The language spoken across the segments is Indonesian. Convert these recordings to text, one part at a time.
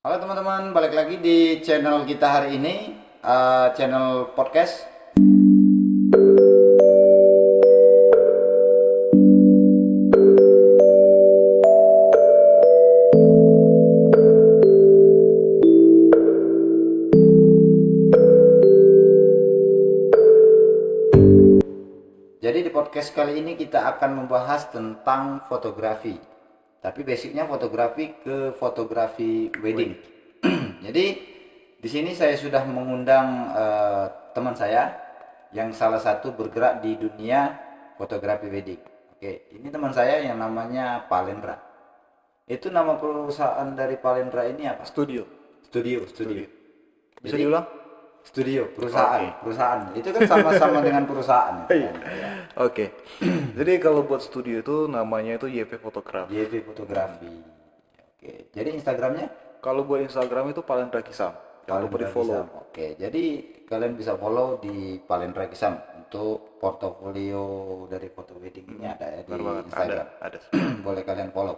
Halo teman-teman, balik lagi di channel kita hari ini, channel podcast. Jadi di podcast kali ini kita akan membahas tentang fotografi. Tapi basicnya fotografi ke fotografi wedding. Jadi di sini saya sudah mengundang teman saya yang salah satu bergerak di dunia fotografi wedding. Oke, ini teman saya yang namanya Palendra. Itu nama perusahaan dari Palendra ini apa? Studio. Studio. Bisa Jadi diulang? studio, perusahaan, Oke. Perusahaan. Itu kan sama-sama dengan perusahaan itu Iya. kan. Ya. Oke. Jadi kalau buat studio itu namanya itu YP Photograph. JV Fotografi. Oke, jadi Instagramnya Kalau buat Instagram itu Palendra Kisam. Jangan lupa di Palendra follow. Kisam. Oke, jadi kalian bisa follow di Palendra Kisam untuk portofolio dari foto wedding ini ada ya di Benar banget. Instagram. Ada. Boleh kalian follow.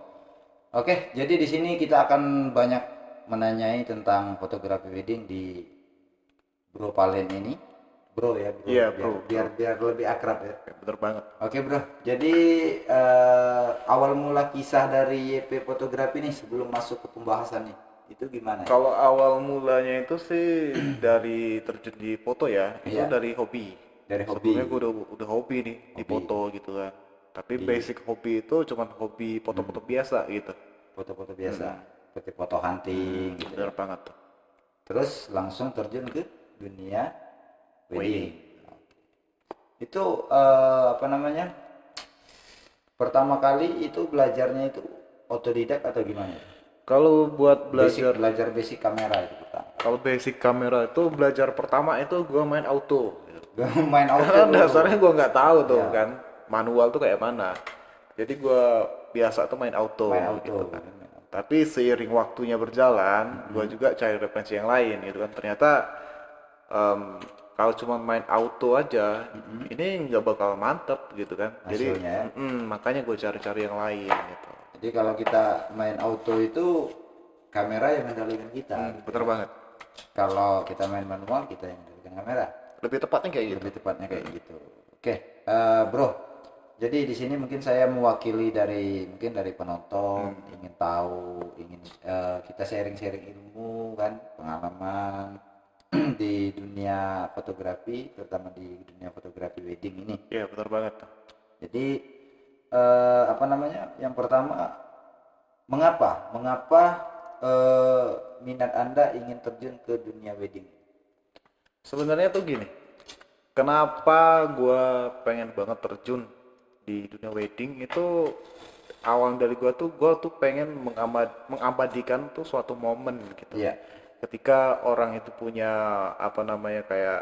Oke, jadi di sini kita akan banyak menanyai tentang fotografi wedding di Bro Palen ini. Bro ya, bro. Iya, Biar lebih akrab ya. Benar banget. Oke bro, jadi awal mula kisah dari YP Fotografi nih sebelum masuk ke pembahasan nih, itu gimana ya? Kalau awal mulanya itu sih dari terjun di foto ya, itu Iya. dari hobi. Dari hobi. Sebelumnya gue udah hobi nih di foto gitu kan. Tapi basic hobi itu cuman hobi foto-foto biasa gitu. Foto-foto biasa, seperti foto hunting gitu. Benar banget tuh. Terus langsung terjun ke dunia wedding. Itu apa namanya? Pertama kali itu belajarnya itu otodidak atau gimana? Kalau buat Belajar basic kamera itu pertama. Kalau basic kamera itu belajar pertama itu gue main auto. Main auto Karena dulu. dasarnya gue nggak tahu tuh Iya. kan manual tuh kayak mana. Jadi gue biasa tuh main auto, Main auto. gitu kan. Tapi seiring waktunya berjalan, gue juga cari referensi yang lain gitu kan. Ternyata em, kalau cuma main auto aja, ini nggak bakal mantep gitu kan. Jadi Hasilnya ya. makanya gue cari-cari yang lain gitu. Jadi kalau kita main auto itu kamera yang mengendalikan kita. Bener banget. Kalau kita main manual kita yang mengendalikan kamera. Lebih tepatnya kayak gitu. Lebih tepatnya kayak gitu. Oke, bro. Jadi di sini mungkin saya mewakili mungkin dari penonton ingin tahu, ingin kita sharing-sharing ilmu kan, pengalaman di dunia fotografi, terutama di dunia fotografi wedding ini. Iya bener banget. Jadi apa namanya? Yang pertama, mengapa minat Anda ingin terjun ke dunia wedding? Sebenarnya tuh gini, kenapa gue pengen banget terjun di dunia wedding itu awal dari gue tuh pengen mengabadikan tuh suatu momen gitu. Iya. Ketika orang itu punya apa namanya kayak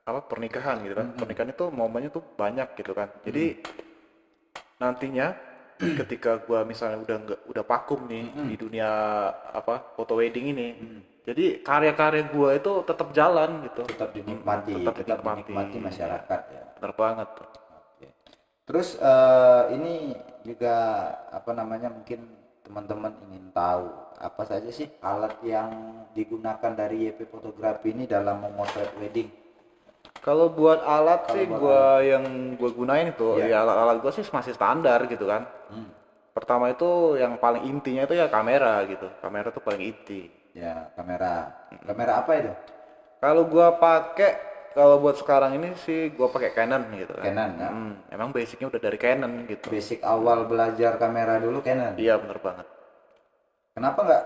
apa pernikahan gitu kan, pernikahan itu momennya tuh banyak gitu kan. Jadi nantinya ketika gua misalnya udah vakum nih di dunia apa foto wedding ini, jadi karya-karya gua itu tetap jalan gitu, Tetap dinikmati, tetap tetap dinikmati. dinikmati masyarakat ya. Bener banget tuh. Oke. Terus ini juga apa namanya mungkin teman-teman ingin tahu apa saja sih alat yang digunakan dari YP Fotografi ini dalam memotret wedding? Kalau buat alat sih buat yang gua gunain itu Iya. ya alat-alat gua sih masih standar gitu kan. Pertama itu yang paling intinya itu ya kamera gitu, kamera tuh paling inti. Ya, kamera. Kamera apa itu? Kalau gua pakai kalau buat sekarang ini sih gua pakai Canon gitu kan. Canon ya. Emang basicnya udah dari Canon gitu. Basic awal belajar kamera dulu Canon. Iya bener banget. Kenapa nggak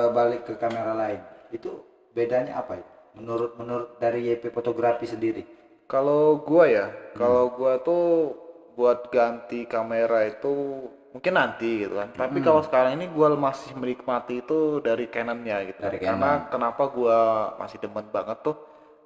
balik ke kamera lain? Itu bedanya apa itu? Menurut dari YP Fotografi sendiri. Kalau gua tuh buat ganti kamera itu mungkin nanti gitu kan. Tapi kalau sekarang ini gua masih menikmati itu dari Canonnya gitu. Dari Karena kenapa gua masih demen banget tuh?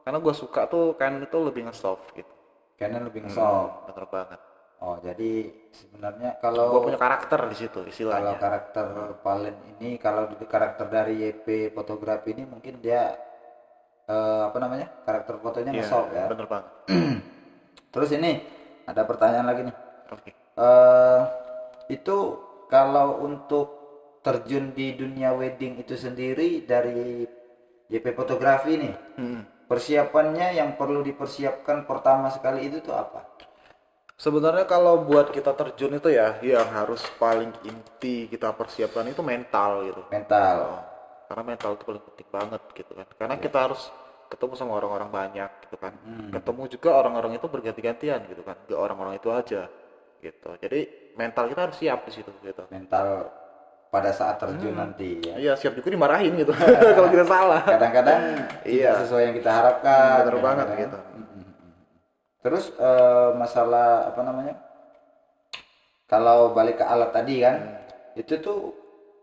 Karena gua suka tuh Canon itu lebih nge-soft gitu. Canon lebih nge-soft. Bener banget. Oh, jadi sebenarnya Gua punya karakter di situ kalau istilahnya. karakter Palen ini, kalau di karakter dari YP Fotografi ini mungkin dia apa namanya? Karakter fotonya Iya, nge-soft ya. bener banget. Terus ini ada pertanyaan lagi nih. Oke. eh itu kalau untuk terjun di dunia wedding itu sendiri dari JP fotografi nih, persiapannya yang perlu dipersiapkan pertama sekali itu tuh apa? Sebenarnya kalau buat kita terjun itu ya, yang harus paling inti kita persiapkan itu mental gitu. Mental. Karena mental itu paling penting banget gitu kan. Karena kita harus ketemu sama orang-orang banyak gitu kan. Ketemu juga orang-orang itu berganti-gantian gitu kan. Gak orang-orang itu aja gitu. Jadi mental kita harus siap di situ gitu. Mental pada saat terjun nanti ya. Iya, siap juga dimarahin gitu kalau kita salah. Kadang-kadang tidak Iya. sesuai yang kita harapkan. Bener banget kadang-kadang. gitu. Terus masalah apa namanya? Kalau balik ke alat tadi kan, itu tuh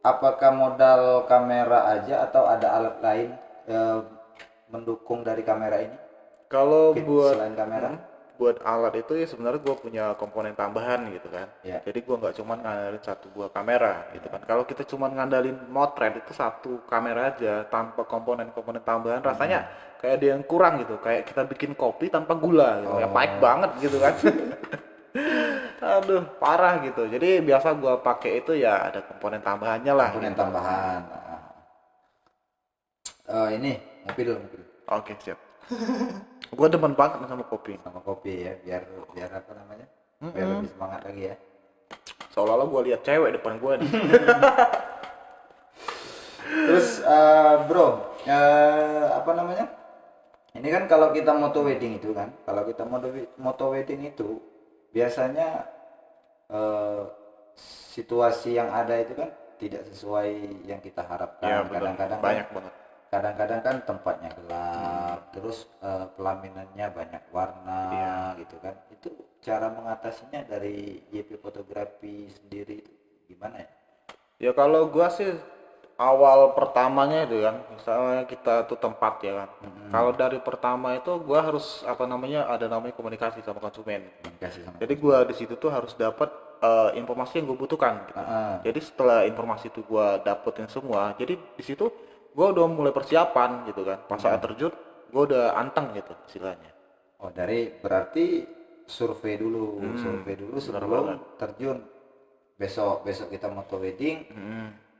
apakah modal kamera aja atau ada alat lain mendukung dari kamera ini? Kalau buat Selain kamera? buat alat itu ya sebenarnya gue punya komponen tambahan gitu kan. Ya. Jadi gue nggak cuma ngandalin satu buah kamera gitu kan. Kalau kita cuma ngandalin motret itu satu kamera aja tanpa komponen-komponen tambahan rasanya kayak ada yang kurang gitu. Kayak kita bikin kopi tanpa gula gitu. Ya pahit banget gitu kan. Aduh, parah gitu. Jadi biasa gue pakai itu ya ada komponen tambahannya lah. Komponen Gitu. tambahan. Ini ngopi dulu, ngopi dulu. Oke, siap. Gue demen banget sama kopi. Sama kopi ya, biar apa namanya? Biar lebih semangat lagi ya. Seolah-olah gue lihat cewek depan gue nih. Terus bro, apa namanya? Ini kan kalau kita moto wedding itu kan, kalau kita moto wedding itu biasanya situasi yang ada itu kan tidak sesuai yang kita harapkan. Ya, betul. Kadang-kadang Banyak kan, banget. kadang-kadang kan tempatnya gelap, terus pelaminannya banyak warna gitu kan. Itu cara mengatasinya dari JP fotografi sendiri itu gimana ya? Ya kalau gua sih awal pertamanya itu kan, misalnya kita tuh tempat ya kan. Kalau dari pertama itu gua harus apa namanya ada namanya komunikasi sama konsumen. Komunikasi sama. Jadi gua di situ tuh harus dapat informasi yang gue butuhkan gitu. Jadi setelah informasi itu gua dapetin semua, jadi di situ gua udah mulai persiapan gitu kan. Pas saat terjun gua udah anteng gitu istilahnya. Oh, berarti survei dulu sebelum terjun. Besok kita moto wedding.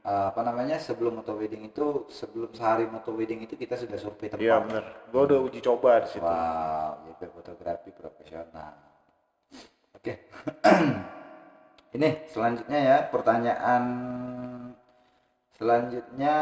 Apa namanya? Sebelum moto wedding itu, sebelum sehari moto wedding itu kita sudah survei tempat. Iya bener. Gua udah uji coba di situ. Wow, JP fotografi profesional. Oke. Ini selanjutnya ya, pertanyaan selanjutnya